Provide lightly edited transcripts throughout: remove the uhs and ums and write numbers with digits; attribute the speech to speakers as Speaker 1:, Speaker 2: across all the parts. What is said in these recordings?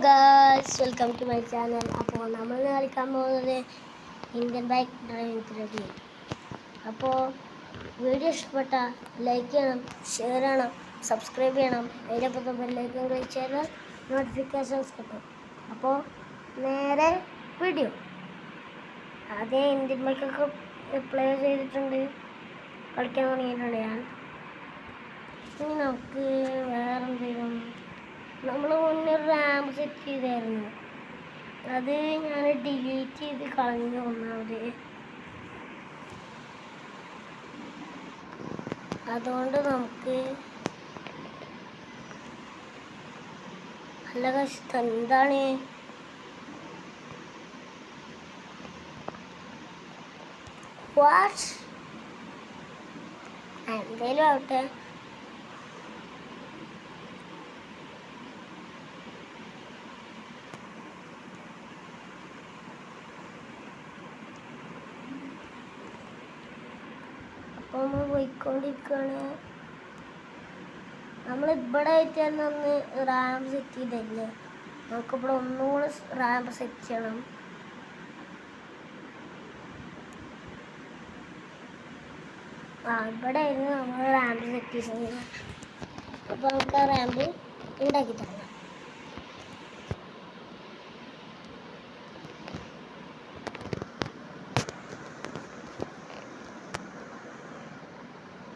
Speaker 1: Guys, welcome to my channel. അപ്പോൾ നമ്മൾ കളിക്കാൻ പോകുന്നത് ഇന്ത്യൻ ബൈക്ക് ഡ്രൈവിംഗ് 3D. അപ്പോൾ വീഡിയോ ഇഷ്ടപ്പെട്ട ലൈക്ക് ചെയ്യണം, ഷെയർ ചെയ്യണം, സബ്സ്ക്രൈബ് ചെയ്യണം. അതിനൊപ്പം ബെല്ലൈക്കൺ ക്ലിക്ക് ചെയ്താൽ നോട്ടിഫിക്കേഷൻസ് കിട്ടും. അപ്പോൾ നേരെ വീഡിയോ. ആദ്യം ഇന്ത്യൻ ബൈക്കൊക്കെ പ്ലേ ചെയ്തിട്ടുണ്ട്, കളിക്കാൻ തുടങ്ങിയിട്ടുണ്ട് ഞാൻ. ഇനി നമുക്ക് വേറെന്തെങ്കിലും, നമ്മൾ മുന്നേ റാമ്പ് സെറ്റ് ചെയ്തായിരുന്നു, അത് ഞാൻ ഡിലീറ്റ് ചെയ്ത് കളഞ്ഞു ഒന്നാമത്. അതുകൊണ്ട് നമുക്ക് നല്ല കഷ്ടം. എന്താണ് വാച്ച് എന്തേലും ആവട്ടെ. അപ്പോൾ നമ്മൾ പോയിക്കൊണ്ടിരിക്കുകയാണ്. നമ്മളിവിടെ ആയിട്ട് തന്നെ ഒന്ന് റാമ്പ് സെറ്റ് ചെയ്തില്ലേ, നമുക്കിവിടെ ഒന്നുകൂടെ റാമ്പ് സെറ്റ് ചെയ്യണം. ഇവിടെ ആയിരുന്നു നമ്മൾ റാമ്പ് സെറ്റ് ചെയ്തത്. അപ്പോൾ നമുക്ക് ആ റാമ്പ് ഉണ്ടാക്കി തരണം.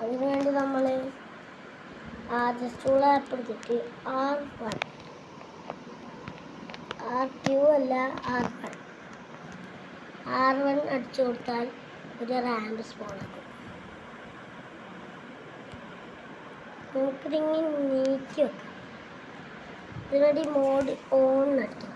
Speaker 1: അതിനുവേണ്ടി നമ്മൾ ആദ്യം സ്റ്റൂൾ ആപ്പ് എടുത്തിട്ട് R1 R2 അല്ല R1 അടിച്ചു കൊടുത്താൽ ഒരു റാമ്പ് സ്പോൺ ആക്കും. നമുക്കിതിങ്ങനെ നീക്കി വെക്കാം. ഇതിനുവേണ്ടി മോഡ് ഓൺ അടിക്കണം.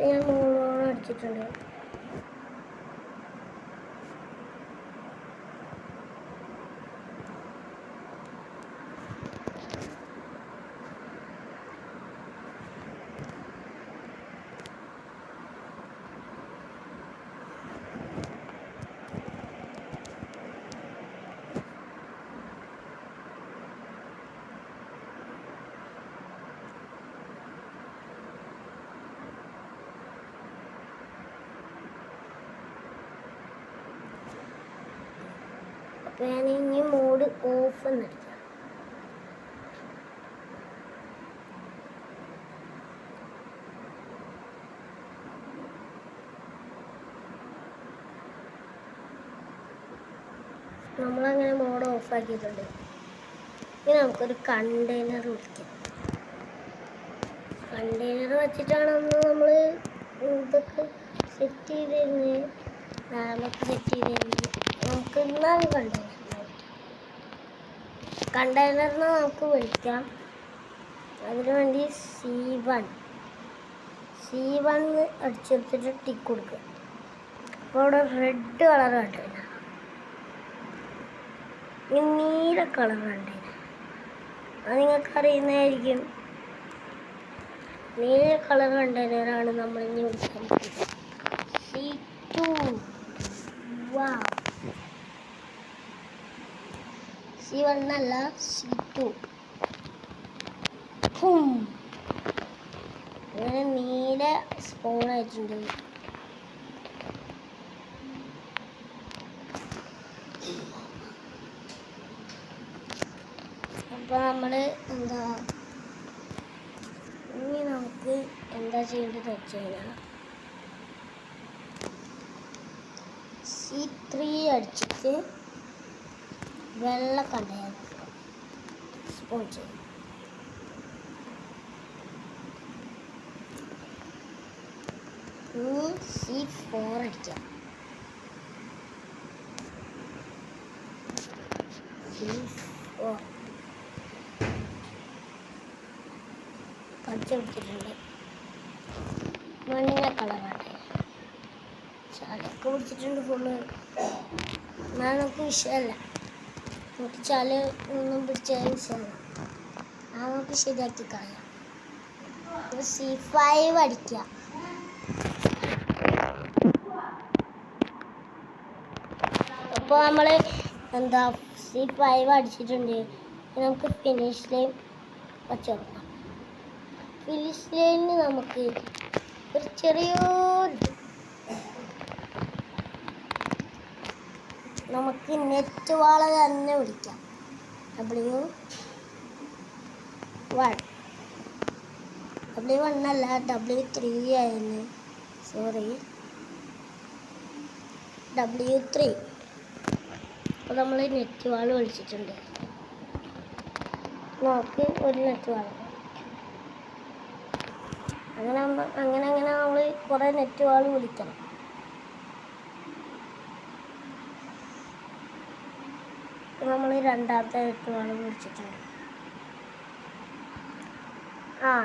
Speaker 1: ഞാൻ മോഡ് ഓൺ അടിച്ചിട്ടുണ്ട്. അപ്പോൾ ഞാൻ ഇനി മോഡ് ഓഫ് എന്നടിക്കാം. നമ്മളങ്ങനെ മോഡ് ഓഫ് ആക്കിയിട്ടുണ്ട്. ഇനി നമുക്കൊരു കണ്ടെയ്നർ വിളിക്കാം. കണ്ടെയ്നർ വെച്ചിട്ടാണ് നമ്മൾ ഇതൊക്കെ സെറ്റ് ചെയ്തിരുന്നത്, റാമ്പൊക്കെ സെറ്റ് ചെയ്തിരുന്നത്. നമുക്ക് ഇന്നാണ് കണ്ടെയ്നറിനെ നമുക്ക് വിളിക്കാം. അതിനുവേണ്ടി C1 അടിച്ചെടുത്തിട്ട് ടിക്ക് കൊടുക്കുക. അപ്പോൾ അവിടെ റെഡ് കളർ കണ്ടില്ല, നീല കളർ കണ്ടില്ല. അത് നിങ്ങൾക്ക് അറിയുന്നതായിരിക്കും. നീല കളർ കണ്ടെയ്നറാണ് നമ്മൾ ഇനി വിളിക്കാൻ പറ്റുന്നത്. C2. C1 അല്ല, C2. അങ്ങനെ നീല സ്പൂൺ ആയിട്ടുണ്ട്. അപ്പോൾ നമ്മൾ ഇനി നമുക്ക് എന്താ ചെയ്യേണ്ടത് വെച്ച് കഴിഞ്ഞാൽ C3 അടിച്ചിട്ട് വെള്ള കണ്ടെയ്നർ സ്പൂൺ ചെയ്യും. ഇനി C4 അടിക്കാം. C4 പഠിച്ചെടുത്തിട്ടുണ്ട്. മഞ്ഞ കളറാണ്, ചാലൊക്കെ പിടിച്ചിട്ടുണ്ട് ഫുള്ള്. എന്നാൽ നമുക്ക് വിഷയമല്ല, നമുക്ക് ചാല ഒന്നും പിടിച്ചാൽ വിഷയമല്ല. നമുക്ക് ശരിയാക്കി കളയാം. C5 അടിക്കുക. അപ്പോൾ നമ്മൾ എന്താ C5 അടിച്ചിട്ടുണ്ട്. നമുക്ക് ഫിനിഷ് ലൈൻ വച്ചുകൊടുക്കാം. ഫിനിഷ് ലൈനിന് നമുക്ക് ഒരു ചെറിയൊരു നമുക്ക് നെറ്റ് വാള തന്നെ വിളിക്കാം. W1 അല്ല, W3 ആയിരുന്നു. Sorry, W3. അപ്പോൾ നമ്മൾ നെറ്റ് വാൾ വിളിച്ചിട്ടുണ്ട്. നമുക്ക് ഒരു നെറ്റ് വാൾ അങ്ങനെ നമ്മൾ കുറേ നെറ്റ് വാൾ വിളിക്കണം. നമ്മൾ രണ്ടാമത്തെ നെറ്റ് വാൾ വിളിച്ചിട്ടുണ്ട്.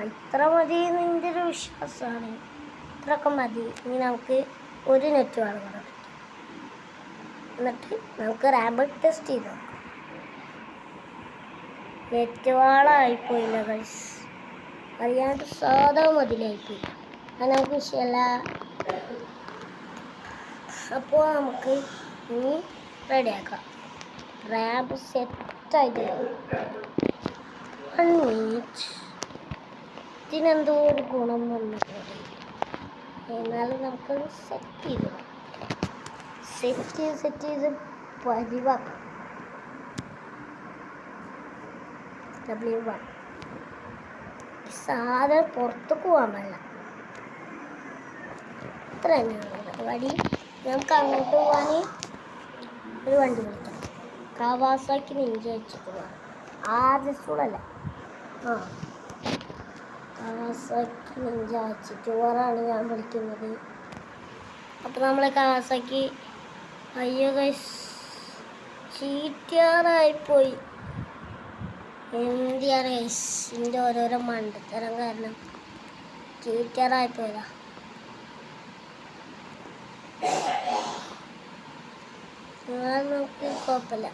Speaker 1: ഇത്ര മതി എൻ്റെ ഒരു വിശ്വാസമാണ്. ഇത്രയൊക്കെ മതി. ഇനി നമുക്ക് ഒരു നെറ്റ് വാൾ കൂടെ എന്നിട്ട് നമുക്ക് റാബിറ്റ് ടെസ്റ്റ് ചെയ്ത് നോക്കാം. നെറ്റ് വാളായിപ്പോയില്ല ഗൈസ്, അറിയാണ്ട് സാധാ മതിലായിപ്പോയി. അത് നമുക്ക് വിഷയമല്ല. അപ്പോൾ നമുക്ക് ഇനി റെഡിയാക്കാം. റാബ് സെറ്റായിട്ട് 1 മിനിറ്റ്. ഇതിനെന്തോ ഒരു ഗുണം വന്നിട്ടുണ്ട്. എന്നാലും നമുക്കത് സെറ്റ് ചെയ്ത് പരിവാക്കാം. W1 സാധനം പുറത്തേക്ക് പോകാൻ പാടില്ല. ഇത്ര തന്നെയാണ് വഴി. നമുക്ക് അങ്ങോട്ട് പോകാൻ ഒരു വണ്ടി വിളിക്കാം. കവാസാക്കി നിഞ്ച വെച്ചിട്ട് പോകാം. RS-അല്ല, കവാസാക്കി നിഞ്ച വെച്ചിട്ട് പോകാനാണ് ഞാൻ വിളിക്കുന്നത്. അപ്പോൾ നമ്മൾ കവാസാക്കി അയ്യോ ഗൈസ് ചീറ്റാറായിപ്പോയി. എന്തിയാണ് ഗൈസ്, ഇതിൻ്റെ ഓരോരോ മണ്ടത്തരം കാരണം ചീറ്റാറായിപ്പോയതാ. നമുക്ക് കുഴപ്പമില്ല.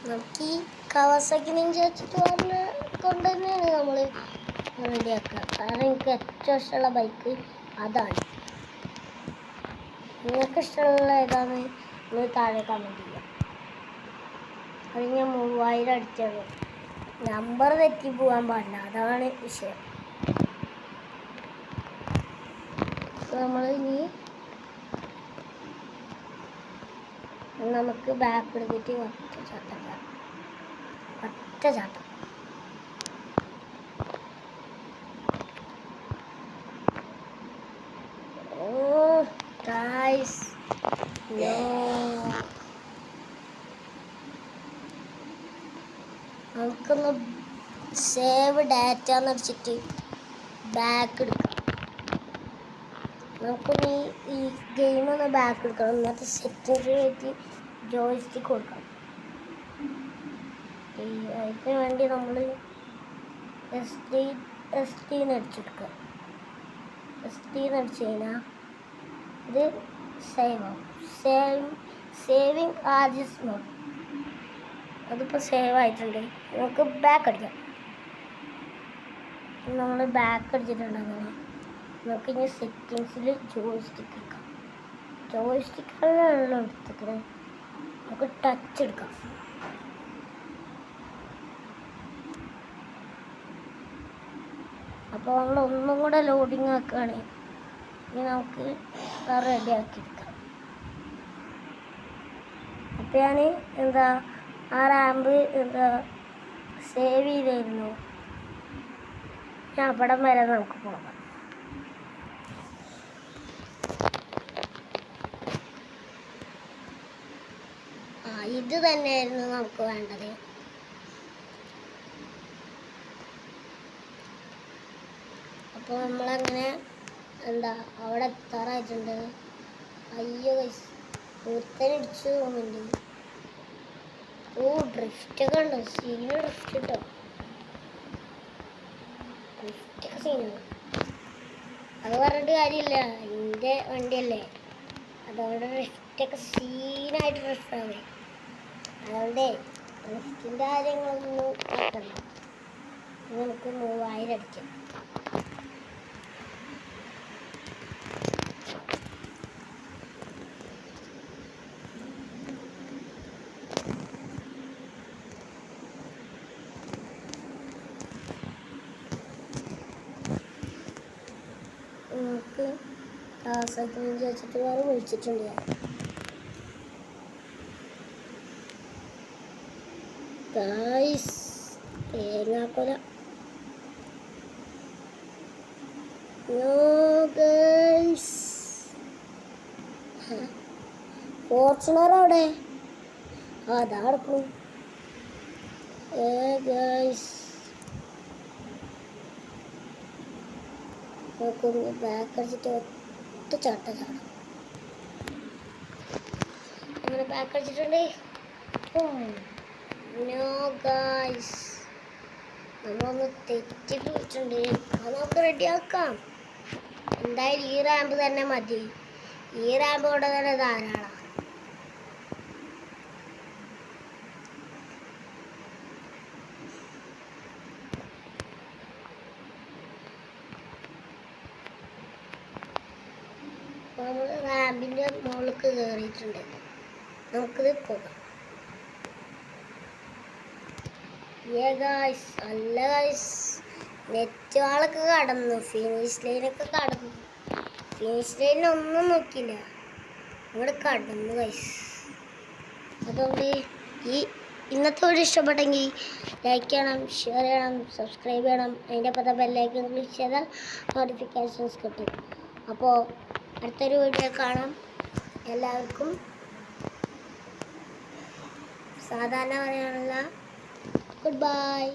Speaker 1: നമുക്ക് ഈ കവാസാക്കി നിഞ്ച വെച്ചിട്ട് പറഞ്ഞ കൊണ്ട് തന്നെയാണ് നമ്മൾ റെഡിയാക്കുക. കാരണം എനിക്ക് ഏറ്റവും ഇഷ്ടമുള്ള ബൈക്ക് അതാണ്. നിങ്ങൾക്ക് ഇഷ്ടമുള്ള ഏതാണ് നിങ്ങൾ താഴെ കമൻറ്റ് ചെയ്യുക. അത് ഞാൻ 3000 അടിച്ചത്. നമ്പർ തെറ്റി പോകാൻ പാടില്ല, അതാണ് വിഷയം. നമ്മൾ ഇനി നമുക്ക് ബാക്ക് എടുത്തിട്ട് ഒറ്റ ചാട്ടം. ഗൈസ് നമുക്കൊന്ന് സേവ് ഡാറ്റ എന്ന് അടിച്ചിട്ട് ബാക്ക് എടുക്കാം. നമുക്കൊന്ന് ഈ ഗെയിമൊന്ന് ബാക്ക് എടുക്കണം. എന്നിട്ട് സെറ്റിംഗ്സിലേക്ക് ജോയ്സ്റ്റിക്ക് കൊടുക്കണം. അതിന് വേണ്ടി നമ്മൾ SD അടിച്ചെടുക്കുക. SD അടിച്ചു കഴിഞ്ഞാൽ ഇത് സേവ് ആവും. സേവിങ് ആർജിസ് മോഡ്. അതിപ്പോൾ സേവ് ആയിട്ടുണ്ട്. നമുക്ക് ബാക്ക് അടിക്കാം. നമ്മൾ ബാക്ക് അടിച്ചിട്ടുണ്ട്. അങ്ങനെ നമുക്ക് ഇനി സെറ്റിങ്സിൽ ജോയ്സ്റ്റിക്ക് എടുക്കാം. ജോയ്സ്റ്റിക്കാണല്ലോ എടുത്തിട്ട് നമുക്ക് ടച്ച് എടുക്കാം. അപ്പോൾ നമ്മൾ ഒന്നും കൂടെ ലോഡിങ് ആക്കുകയാണ്. ഇനി നമുക്ക് റെഡി ആക്കി എടുക്കാം. അപ്പോൾ ഞാൻ ആ റാമ്പ് സേവ് ചെയ്തായിരുന്നു. ഞാൻ അവിടം വരെ നമുക്ക് പോകാം. ഇത് തന്നെയായിരുന്നു നമുക്ക് വേണ്ടത്. അപ്പോൾ നമ്മളങ്ങനെ അവിടെ എത്താറായിട്ടുണ്ട്. അയ്യോ ഒരുത്തനടിച്ചു തോന്നുന്നുണ്ട്. ഡ്രിഫ്റ്റൊക്കെ ഉണ്ടോ? സീന് ഡ്രിഫ്റ്റ് കിട്ടോ? ഡ്രിഫ്റ്റൊക്കെ സീനാണ്. അത് പറഞ്ഞിട്ട് കാര്യമില്ല, എൻ്റെ വണ്ടിയല്ലേ. അതുകൊണ്ട് ഡ്രിഫ്റ്റൊക്കെ സീനായിട്ട് ഡ്രിഫ്റ്റാവേ. അതുകൊണ്ട് ഡ്രിഫ്റ്റിൻ്റെ കാര്യങ്ങളൊന്നും നോക്കണ്ട. നമുക്ക് 3000 അടിക്കാം. സൈക്കിൾ ചേച്ചിട്ട് വേറെ വിളിച്ചിട്ടുണ്ട് ഞാൻ. ഗൈസ് തേങ്ങാക്കൊല ഫോർച്യൂണർ അവിടെ അതാ നടക്കും. ഗൈസ് നോക്കുന്നു ബാക്ക് അടിച്ചിട്ട് ഒറ്റ ചാട്ടം അങ്ങനെ ബാക്ക് അടിച്ചിട്ടുണ്ട്. നോ ഗൈസ് നമ്മളൊന്ന് തെറ്റിപ്പിടിച്ചിട്ടുണ്ട്. അത് നമുക്ക് റെഡിയാക്കാം. എന്തായാലും ഈ റാമ്പ് തന്നെ മതി. ഈ റാമ്പ് കൊണ്ട് തന്നെ ധാരാളം. നമ്മൾ റാമ്പിൻ്റെ മുകളിലേക്ക് കയറിയിട്ടുണ്ട്. നമുക്കിത് പോകാം. അല്ല ഗൈസ് നെറ്റ് വാളൊക്കെ കടന്നു. ഫിനിഷ് ലൈനൊക്കെ കടന്നു. ഫിനിഷ് ലൈനൊന്നും നോക്കില്ല, അങ്ങോട്ട് കടന്നു ഗൈസ്. അതുകൊണ്ട് ഇന്നത്തെ വീഡിയോ ഇഷ്ടപ്പെട്ടെങ്കിൽ ലൈക്ക് ചെയ്യണം, ഷെയർ ചെയ്യണം, സബ്സ്ക്രൈബ് ചെയ്യണം. അതിൻ്റെ ഒപ്പം ബെല്ലൈക്കൺ ക്ലിക്ക് ചെയ്താൽ നോട്ടിഫിക്കേഷൻസ് കിട്ടും. അപ്പോൾ അടുത്തൊരു വീഡിയോ കാണാം. എല്ലാവർക്കും സാധാരണ പറയാനുള്ള ഗുഡ് ബൈ.